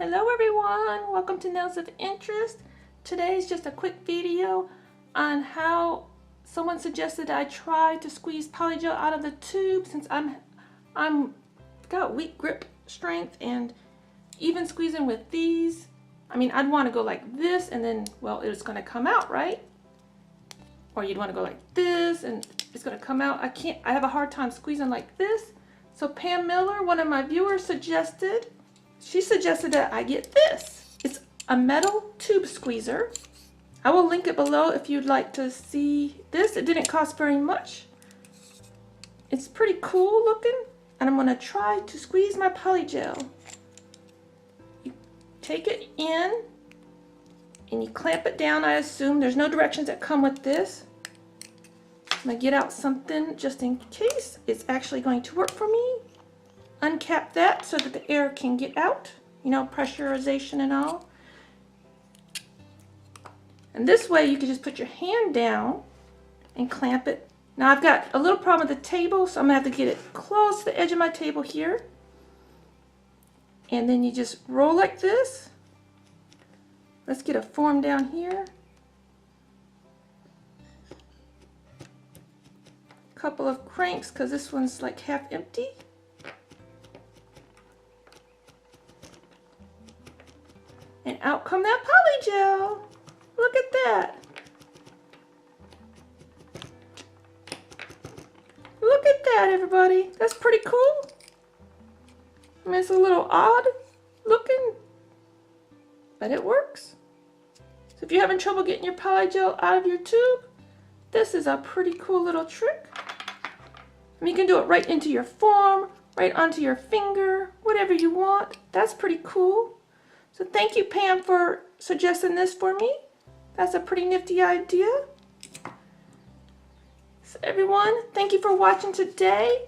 Hello everyone, welcome to Nails of Interest. Today is just a quick video on how someone suggested I try to squeeze polygel out of the tube since I'm got weak grip strength, and even squeezing with these, I mean, I'd want to go like this and then, well, it's going to come out, right? Or you'd want to go like this and it's going to come out. I have a hard time squeezing like this. So Pam Miller, one of my viewers, suggested that I get this. It's a metal tube squeezer. I will link it below if you'd like to see this. It didn't cost very much. It's pretty cool looking, and I'm going to try to squeeze my polygel. You take it in and you clamp it down. I assume there's no directions that come with this. I'm going to get out something just in case it's actually going to work for me. Uncap that so that the air can get out, you know, pressurization and all. And this way you can just put your hand down and clamp it. Now I've got a little problem with the table, so I'm gonna have to get it close to the edge of my table here. And then you just roll like this. Let's get a form down here. Couple of cranks because this one's like half empty. And out come that polygel. Look at that. Look at that, everybody. That's pretty cool. I mean, it's a little odd looking, but it works. So if you're having trouble getting your polygel out of your tube, this is a pretty cool little trick. I mean, you can do it right into your form, right onto your finger, whatever you want. That's pretty cool. So thank you, Pam, for suggesting this for me. That's a pretty nifty idea. So everyone, thank you for watching today.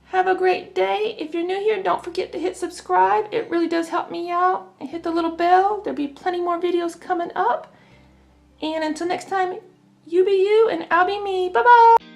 Have a great day. If you're new here, don't forget to hit subscribe. It really does help me out. And hit the little bell. There'll be plenty more videos coming up. And until next time, you be you and I'll be me. Bye-bye.